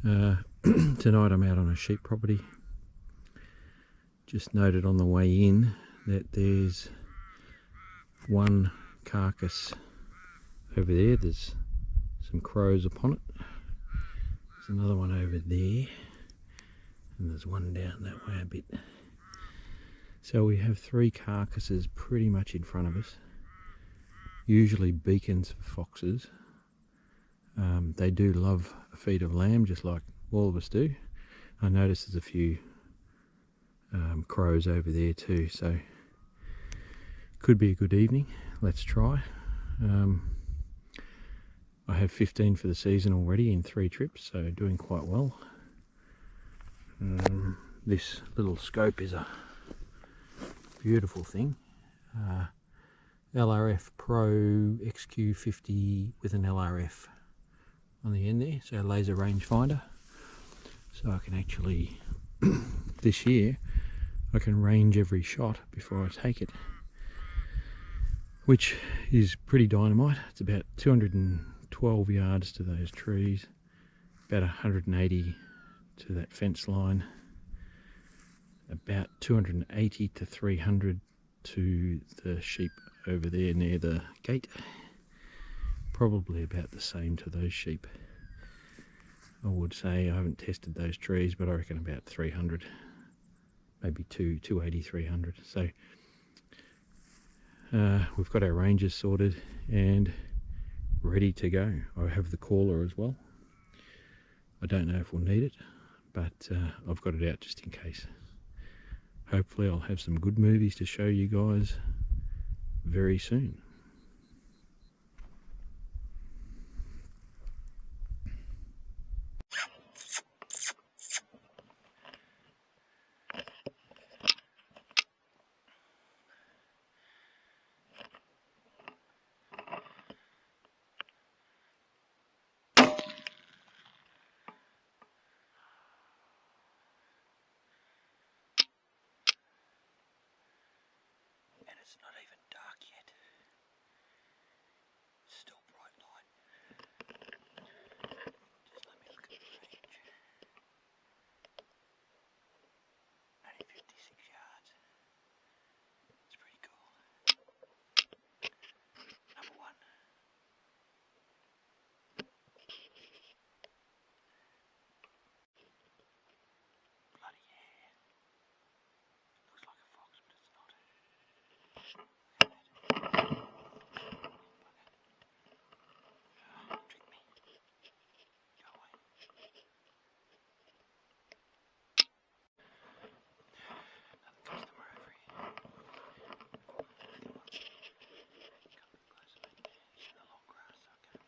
Tonight I'm out on a sheep property. Just noted on the way in that there's one carcass over there. There's some crows upon it. There's another one over there, and there's one down that way a bit. So we have three carcasses pretty much in front of us. Usually beacons for foxes. They do love a feed of lamb, just like all of us do. I notice there's a few crows over there too, so could be a good evening. Let's try. I have 15 for the season already in 3 trips, so doing quite well. This little scope is a beautiful thing. LRF Pro XQ50 with an LRF on the end there, so laser rangefinder. So I can actually, this year, I can range every shot before I take it, which is pretty dynamite. It's about 212 yards to those trees, about 180 to that fence line, about 280 to 300 to the sheep over there near the gate. Probably about the same to those sheep. I would say, I haven't tested those trees, but I reckon about 300, maybe 280, 300. So we've got our ranges sorted and ready to go. I have the caller as well. I don't know if we'll need it, but I've got it out just in case. Hopefully I'll have some good movies to show you guys very soon. And it's not even dark yet. It's still bright light. Just let me look at the range. Only 56 yards. It's pretty cool. Number one. Bloody hair. Looks like a fox, but it's not. Trick me. Go away. Another customer over here. Come closer, mate. He's in the long grass, okay.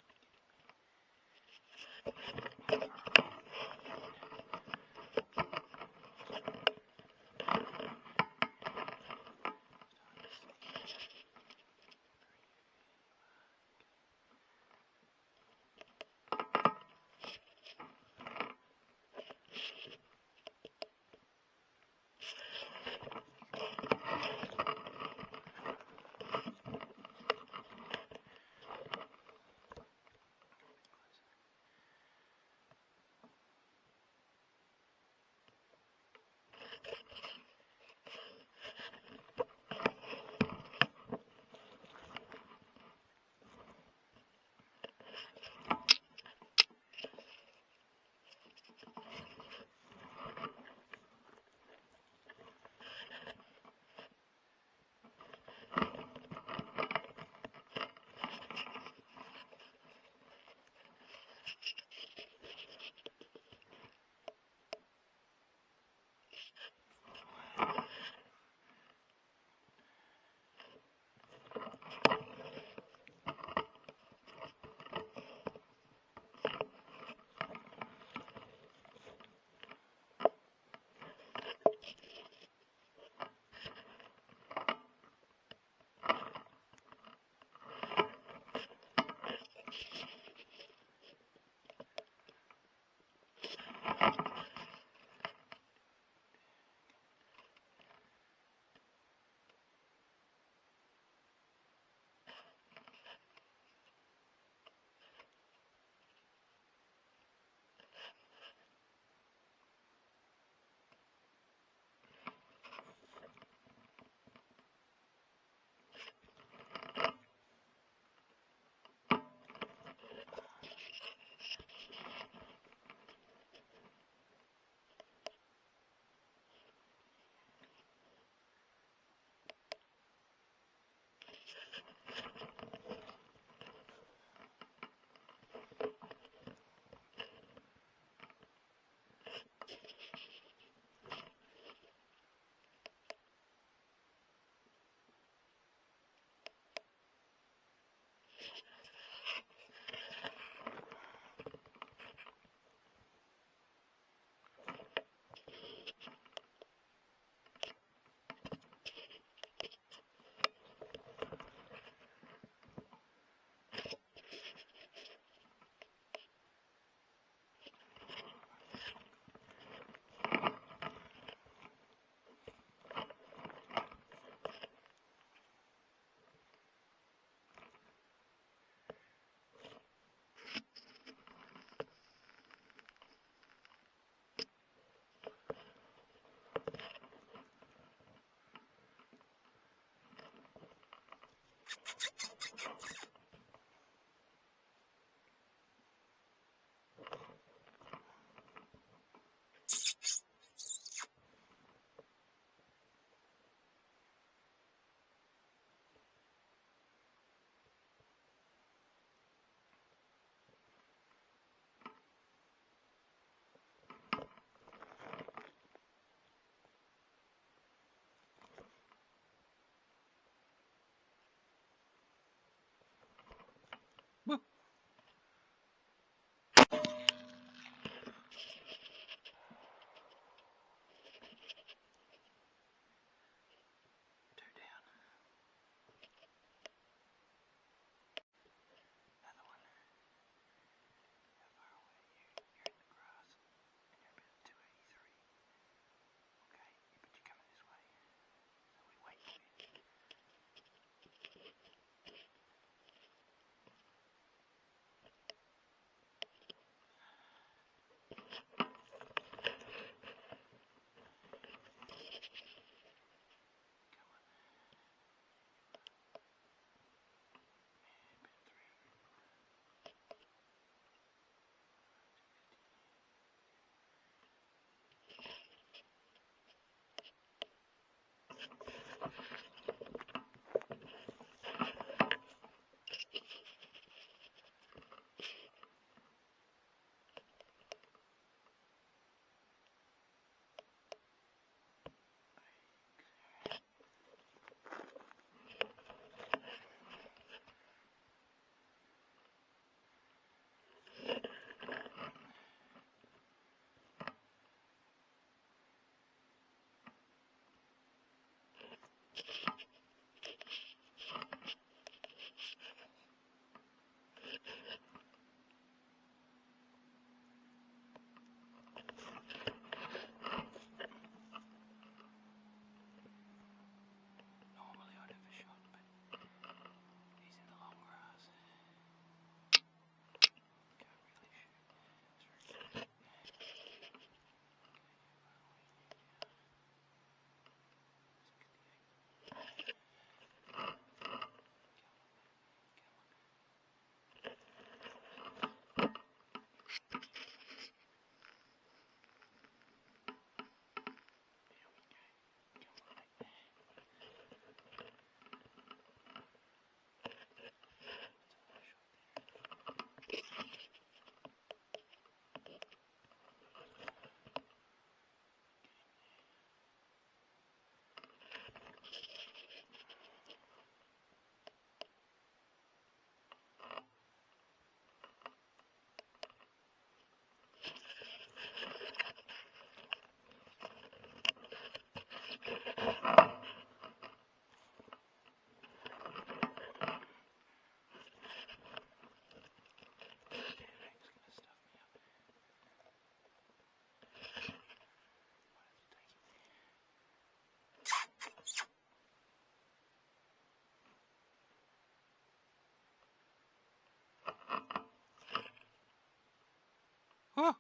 Oh.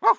Oh.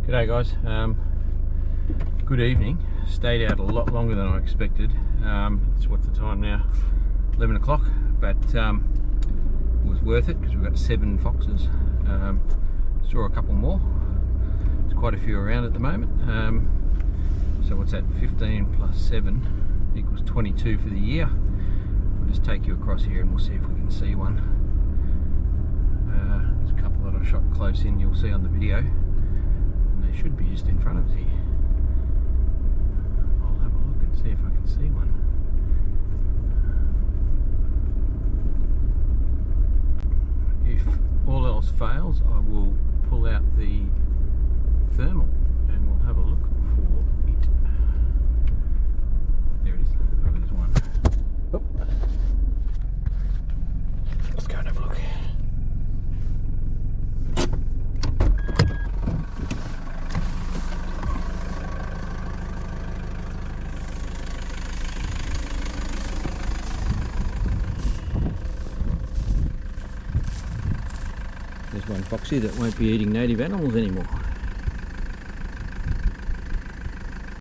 G'day guys, good evening. Stayed out a lot longer than I expected. What's the time now? 11 o'clock, but it was worth it because we've got 7 foxes. Saw a couple more. There's quite a few around at the moment. So what's that? 15 plus 7 equals 22 for the year. I'll just take you across here and we'll see if we can see one. There's a couple that I shot close in, you'll see on the video. They should be just in front of us here. I'll have a look and see if I can see one. If all else fails, I will pull out the thermal and we'll have a look for it. There it is. Oh, there's one. Oh. Let's go and have a look. There's one foxy that won't be eating native animals anymore.